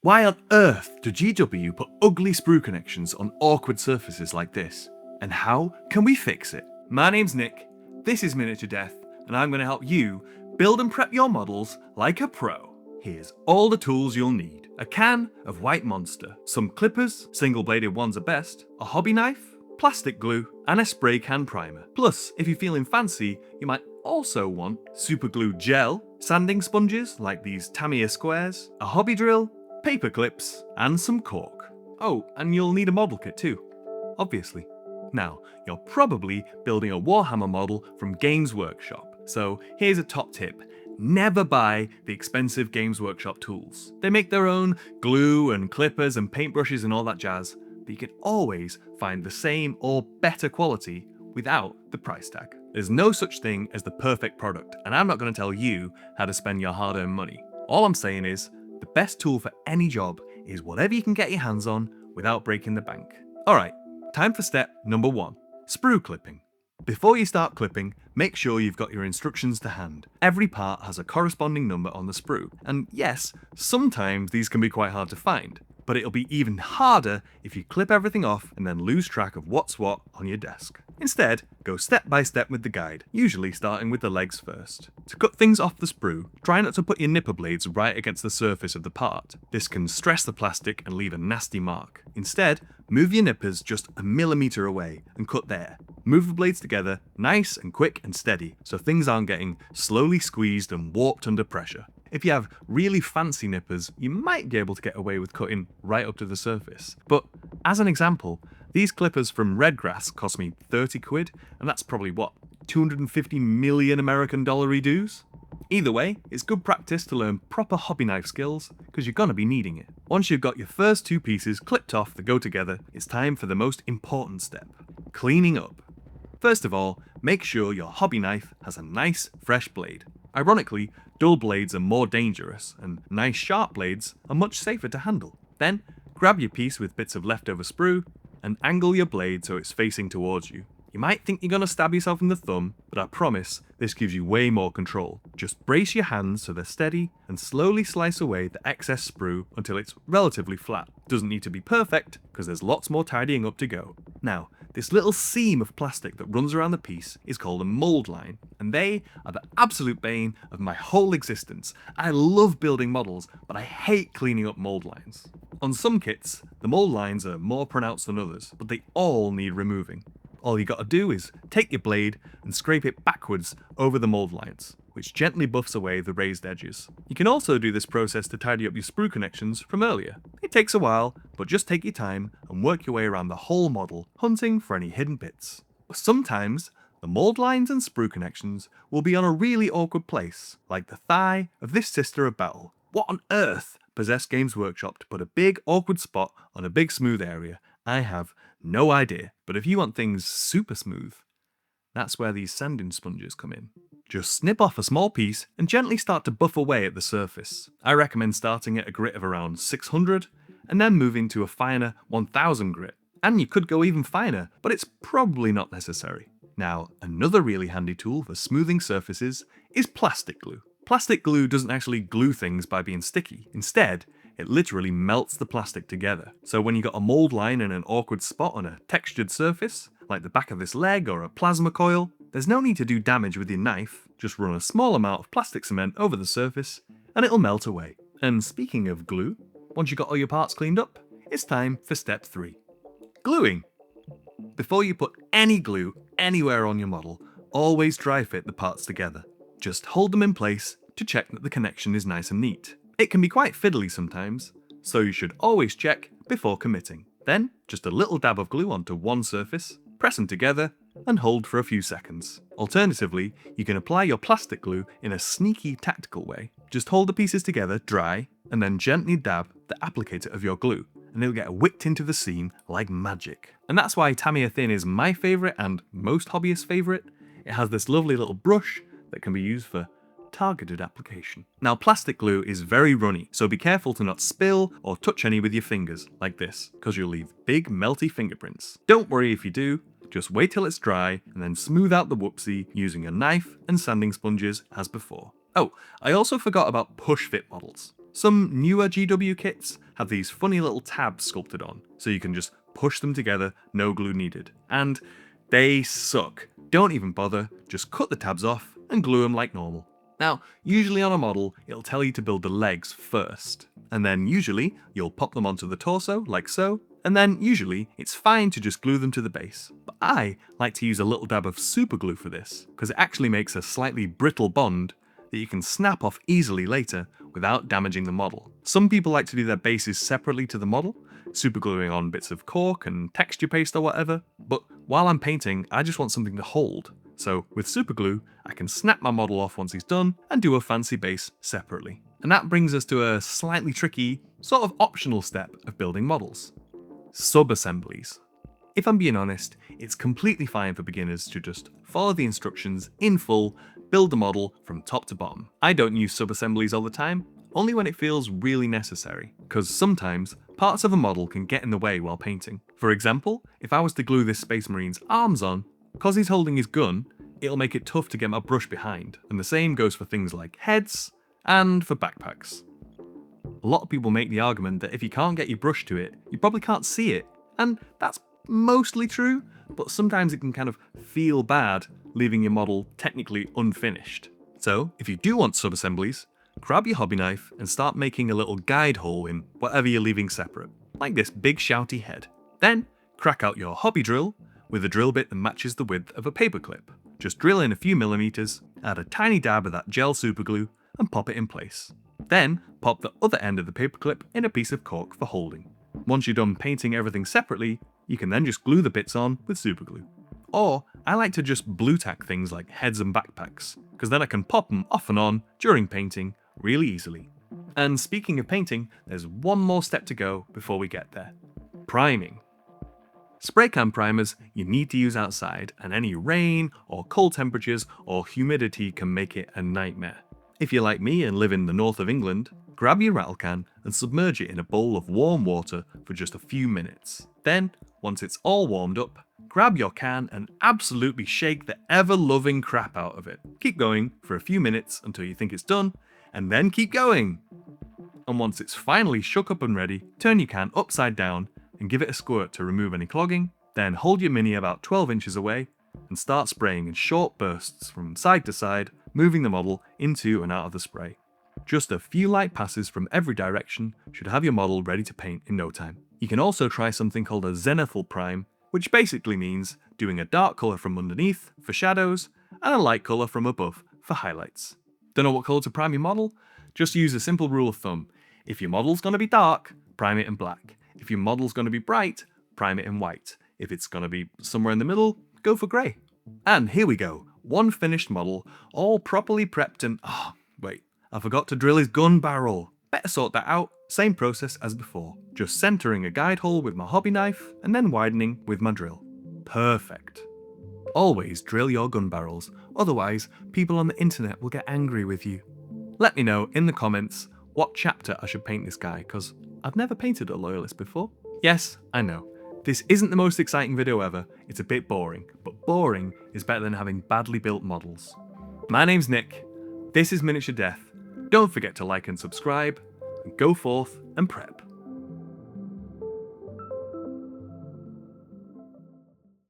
Why on earth do GW put ugly sprue connections on awkward surfaces like this? And how can we fix it? My name's Nick, this is Miniature Death, and I'm going to help you build and prep your models like a pro. Here's all the tools you'll need. A can of white monster, some clippers, single-bladed ones are best, a hobby knife, plastic glue, and a spray can primer. Plus, if you're feeling fancy, you might also want super glue gel, sanding sponges like these Tamiya squares, a hobby drill, paper clips, and some cork. Oh, and you'll need a model kit too, obviously. Now, you're probably building a Warhammer model from Games Workshop, so here's a top tip. Never buy the expensive Games Workshop tools. They make their own glue and clippers and paintbrushes and all that jazz, but you can always find the same or better quality without the price tag. There's no such thing as the perfect product, and I'm not going to tell you how to spend your hard-earned money. All I'm saying is, the best tool for any job is whatever you can get your hands on without breaking the bank. Alright, time for step number 1, sprue clipping. Before you start clipping, make sure you've got your instructions to hand. Every part has a corresponding number on the sprue, and yes, sometimes these can be quite hard to find, but it'll be even harder if you clip everything off and then lose track of what's what on your desk. Instead, go step by step with the guide, usually starting with the legs first. To cut things off the sprue, try not to put your nipper blades right against the surface of the part. This can stress the plastic and leave a nasty mark. Instead, move your nippers just a millimeter away and cut there. Move the blades together, nice and quick and steady, so things aren't getting slowly squeezed and warped under pressure. If you have really fancy nippers, you might be able to get away with cutting right up to the surface. But as an example, these clippers from Redgrass cost me 30 quid, and that's probably what, 250 million American dollar dues? Either way, it's good practice to learn proper hobby knife skills, because you're gonna be needing it. Once you've got your first two pieces clipped off that go together, it's time for the most important step, cleaning up. First of all, make sure your hobby knife has a nice, fresh blade. Ironically, dull blades are more dangerous, and nice sharp blades are much safer to handle. Then, grab your piece with bits of leftover sprue, and angle your blade so it's facing towards you. You might think you're gonna stab yourself in the thumb, but I promise this gives you way more control. Just brace your hands so they're steady, and slowly slice away the excess sprue until it's relatively flat. Doesn't need to be perfect, because there's lots more tidying up to go. Now, this little seam of plastic that runs around the piece is called a mold line, and they are the absolute bane of my whole existence. I love building models, but I hate cleaning up mold lines. On some kits, the mold lines are more pronounced than others, but they all need removing. All you gotta do is take your blade and scrape it backwards over the mold lines, which gently buffs away the raised edges. You can also do this process to tidy up your sprue connections from earlier. It takes a while, but just take your time and work your way around the whole model, hunting for any hidden bits. Sometimes, the mold lines and sprue connections will be on a really awkward place, like the thigh of this sister of battle. What on earth possessed Games Workshop to put a big awkward spot on a big smooth area? I have no idea, but if you want things super smooth, that's where these sanding sponges come in. Just snip off a small piece and gently start to buff away at the surface. I recommend starting at a grit of around 600 and then moving to a finer 1000 grit. And you could go even finer, but it's probably not necessary. Now, another really handy tool for smoothing surfaces is plastic glue. Plastic glue doesn't actually glue things by being sticky. Instead, it literally melts the plastic together. So when you got a mold line in an awkward spot on a textured surface, like the back of this leg or a plasma coil, there's no need to do damage with your knife. Just run a small amount of plastic cement over the surface and it'll melt away. And speaking of glue, once you got all your parts cleaned up, it's time for step 3. Gluing. Before you put any glue anywhere on your model, always dry fit the parts together. Just hold them in place to check that the connection is nice and neat. It can be quite fiddly sometimes, so you should always check before committing. Then, just a little dab of glue onto one surface, press them together, and hold for a few seconds. Alternatively, you can apply your plastic glue in a sneaky tactical way. Just hold the pieces together, dry, and then gently dab the applicator of your glue, and it'll get whipped into the seam like magic. And that's why Tamiya Thin is my favourite and most hobbyists' favourite. It has this lovely little brush that can be used for targeted application. Now, plastic glue is very runny, so be careful to not spill or touch any with your fingers, like this, because you'll leave big melty fingerprints. Don't worry if you do, just wait till it's dry and then smooth out the whoopsie using a knife and sanding sponges as before. Oh, I also forgot about push fit models. Some newer GW kits have these funny little tabs sculpted on, so you can just push them together, no glue needed. And they suck. Don't even bother, just cut the tabs off and glue them like normal. Now, usually on a model, it'll tell you to build the legs first, and then usually you'll pop them onto the torso, like so, and then usually it's fine to just glue them to the base. But I like to use a little dab of super glue for this, because it actually makes a slightly brittle bond that you can snap off easily later without damaging the model. Some people like to do their bases separately to the model, super gluing on bits of cork and texture paste or whatever, but while I'm painting, I just want something to hold. So with super glue, I can snap my model off once he's done and do a fancy base separately. And that brings us to a slightly tricky, sort of optional step of building models: sub-assemblies. If I'm being honest, it's completely fine for beginners to just follow the instructions in full, build the model from top to bottom. I don't use sub-assemblies all the time, only when it feels really necessary, because sometimes parts of a model can get in the way while painting. For example, if I was to glue this Space Marine's arms on, because he's holding his gun, it'll make it tough to get my brush behind, and the same goes for things like heads and for backpacks. A lot of people make the argument that if you can't get your brush to it, you probably can't see it, and that's mostly true, but sometimes it can kind of feel bad leaving your model technically unfinished. So if you do want sub-assemblies, grab your hobby knife and start making a little guide hole in whatever you're leaving separate, like this big shouty head. Then crack out your hobby drill with a drill bit that matches the width of a paperclip. Just drill in a few millimeters, add a tiny dab of that gel superglue, and pop it in place. Then pop the other end of the paperclip in a piece of cork for holding. Once you're done painting everything separately, you can then just glue the bits on with superglue. Or I like to just blue tack things like heads and backpacks, because then I can pop them off and on during painting really easily. And speaking of painting, there's one more step to go before we get there: priming. Spray can primers you need to use outside, and any rain or cold temperatures or humidity can make it a nightmare. If you're like me and live in the north of England, grab your rattle can and submerge it in a bowl of warm water for just a few minutes. Then, once it's all warmed up, grab your can and absolutely shake the ever-loving crap out of it. Keep going for a few minutes until you think it's done, and then keep going. And once it's finally shook up and ready, turn your can upside down and give it a squirt to remove any clogging. Then hold your Mini about 12 inches away and start spraying in short bursts from side to side, moving the model into and out of the spray. Just a few light passes from every direction should have your model ready to paint in no time. You can also try something called a zenithal prime, which basically means doing a dark colour from underneath for shadows and a light colour from above for highlights. Don't know what colour to prime your model? Just use a simple rule of thumb. If your model's going to be dark, prime it in black. If your model's going to be bright, prime it in white. If it's going to be somewhere in the middle, go for grey. And here we go, one finished model, all properly prepped and... wait, I forgot to drill his gun barrel. Better sort that out, same process as before. Just centering a guide hole with my hobby knife and then widening with my drill. Perfect. Always drill your gun barrels, otherwise people on the internet will get angry with you. Let me know in the comments what chapter I should paint this guy, because I've never painted a loyalist before. Yes, I know. This isn't the most exciting video ever, it's a bit boring, but boring is better than having badly built models. My name's Nick, this is Miniature Death. Don't forget to like and subscribe, and go forth and prep.